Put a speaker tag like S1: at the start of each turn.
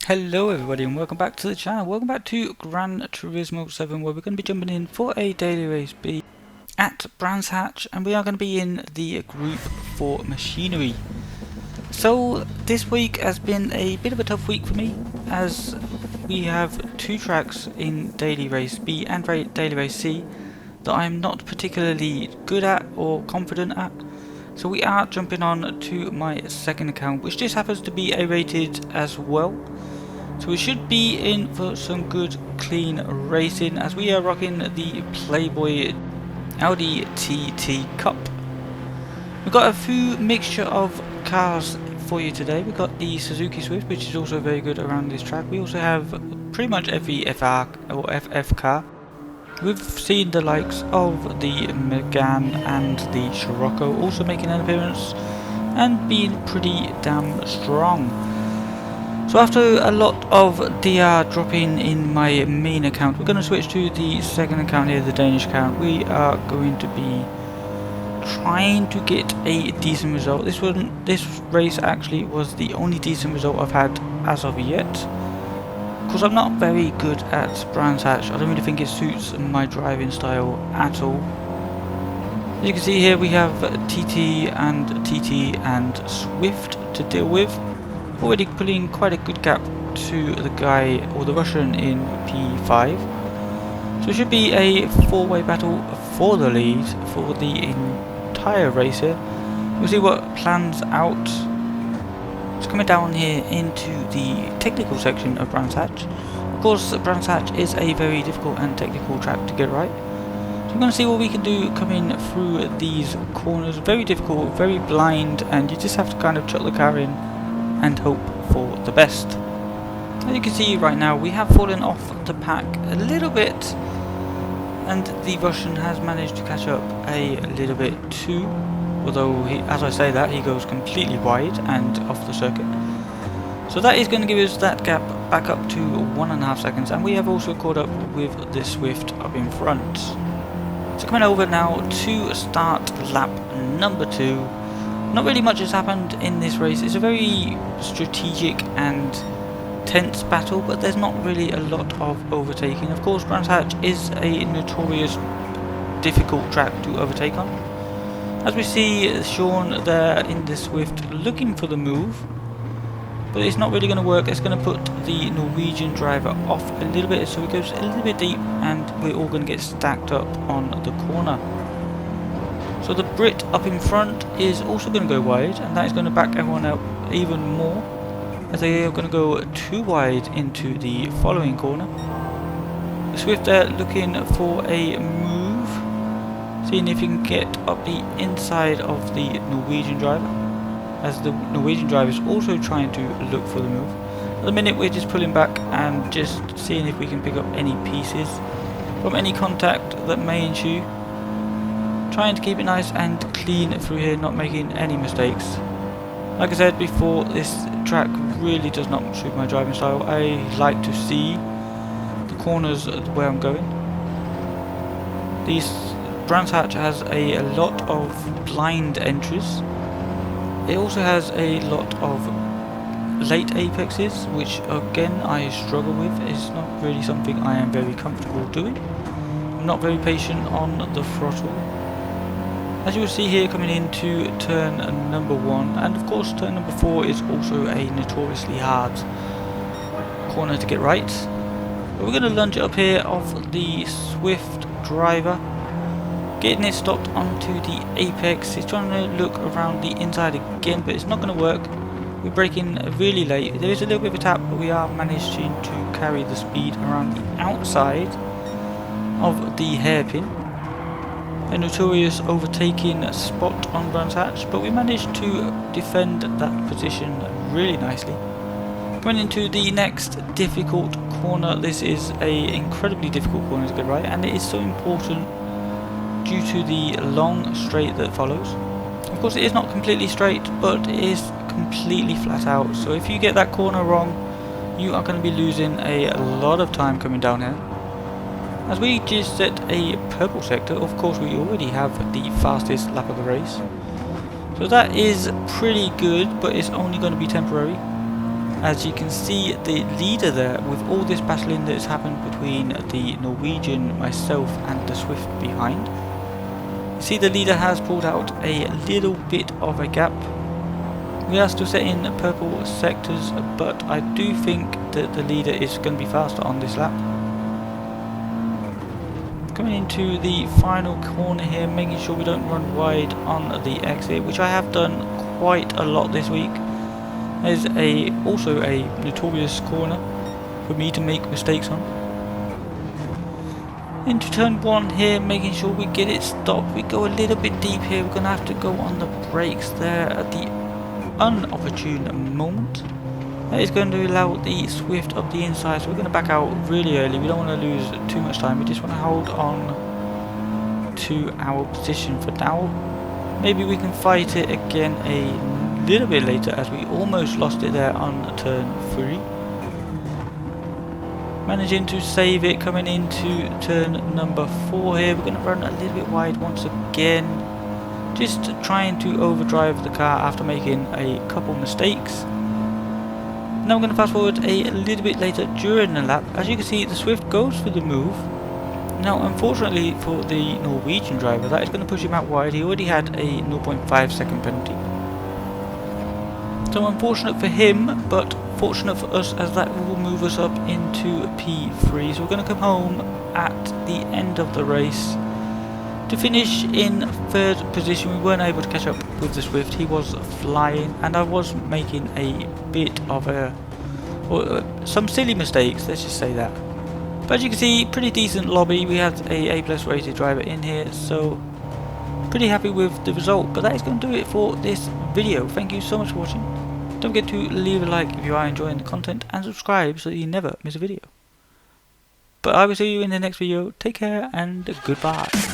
S1: Hello everybody and welcome back to the channel. Welcome back to Gran Turismo 7, where we're going to be jumping in for a daily race B at Brands Hatch, and we are going to be in the group for machinery. So this week has been a bit of a tough week for me, as we have two tracks in daily race B and daily race C that I'm not particularly good at or confident at. So we are jumping on to my second account, which just happens to be A-rated as well. So we should be in for some good clean racing, as we are rocking the Playboy Audi TT Cup. We've got a few mixture of cars for you today. We've got the Suzuki Swift, which is also very good around this track. We also have pretty much every FR or FF car. We've seen the likes of the Megane and the Scirocco also making an appearance and being pretty damn strong. So after a lot of DR dropping in my main account, we're going to switch to the second account here, the Danish account. We are going to be trying to get a decent result. This race actually was the only decent result I've had as of yet. Because I'm not very good at Brands Hatch, I don't really think it suits my driving style at all. As you can see here, we have TT and Swift to deal with. Already putting quite a good gap to the guy, or the Russian, in P5. So it should be a four-way battle for the lead for the entire race here. We'll see what plans out. It's coming down here into the technical section of Brands Hatch. Of course, Brands Hatch is a very difficult and technical track to get right. So we're going to see what we can do coming through these corners. Very difficult, very blind, and you just have to kind of chuck the car in and hope for the best. As you can see right now, we have fallen off the pack a little bit, and the Russian has managed to catch up a little bit too, although as I say that, he goes completely wide and off the circuit. So that is going to give us that gap back up to 1.5 seconds, and we have also caught up with the Swift up in front. So coming over now to start lap number 2. Not really much has happened in this race. It's a very strategic and tense battle, but there's not really a lot of overtaking. Of course, Brands Hatch is a notorious difficult track to overtake on. As we see Sean there in the Swift looking for the move, but it's not really going to work. It's going to put the Norwegian driver off a little bit, so he goes a little bit deep and we're all going to get stacked up on the corner. So the Brit up in front is also going to go wide, and that is going to back everyone up even more, as they are going to go too wide into the following corner. The Swift there looking for a move, seeing if he can get up the inside of the Norwegian driver, as the Norwegian driver is also trying to look for the move. At the minute we're just pulling back and just seeing if we can pick up any pieces from any contact that may ensue. Trying to keep it nice and clean through here, not making any mistakes. Like I said before, this track really does not suit my driving style. I like to see the corners where I'm going. Brands Hatch has a lot of blind entries. It also has a lot of late apexes, which again I struggle with. It's not really something I am very comfortable doing. I'm not very patient on the throttle. As you will see here, coming into turn number 1, and of course turn number 4 is also a notoriously hard corner to get right. But we're going to lunge it up here off the Swift driver, getting it stopped onto the apex. He's trying to look around the inside again, but it's not going to work. We're braking really late. There is a little bit of a tap, but we are managing to carry the speed around the outside of the hairpin. A notorious overtaking spot on Brands Hatch, but we managed to defend that position really nicely. Going into the next difficult corner. This is an incredibly difficult corner to get right, and it is so important due to the long straight that follows. Of course it is not completely straight, but it is completely flat out, so if you get that corner wrong, you are going to be losing a lot of time coming down here. As we just set a purple sector, of course we already have the fastest lap of the race. So that is pretty good, but it's only going to be temporary. As you can see, the leader there, with all this battling that has happened between the Norwegian, myself and the Swift behind. You see the leader has pulled out a little bit of a gap. We are still setting purple sectors, but I do think that the leader is going to be faster on this lap. Coming into the final corner here, making sure we don't run wide on the exit, which I have done quite a lot this week. There's also a notorious corner for me to make mistakes on. Into turn 1 here, making sure we get it stopped. We go a little bit deep here, we're going to have to go on the brakes there at the unopportune moment. That is going to allow the Swift up the inside, so we're going to back out really early. We don't want to lose too much time, we just want to hold on to our position for now. Maybe we can fight it again a little bit later, as we almost lost it there on turn 3. Managing to save it, coming into turn number 4 here. We're going to run a little bit wide once again, just trying to overdrive the car after making a couple mistakes. Now we're going to fast forward a little bit later during the lap. As you can see, the Swift goes for the move. Now unfortunately for the Norwegian driver, that is going to push him out wide. He already had a 0.5 second penalty. So unfortunate for him, but fortunate for us, as that will move us up into P3. So we're going to come home at the end of the race to finish in 3rd position. We weren't able to catch up with the Swift. He was flying, and I was making a bit of some silly mistakes, let's just say that. But as you can see, pretty decent lobby. We had a A+ rated driver in here, so pretty happy with the result. But that is going to do it for this video. Thank you so much for watching. Don't forget to leave a like if you are enjoying the content, and subscribe so that you never miss a video. But I will see you in the next video. Take care and goodbye.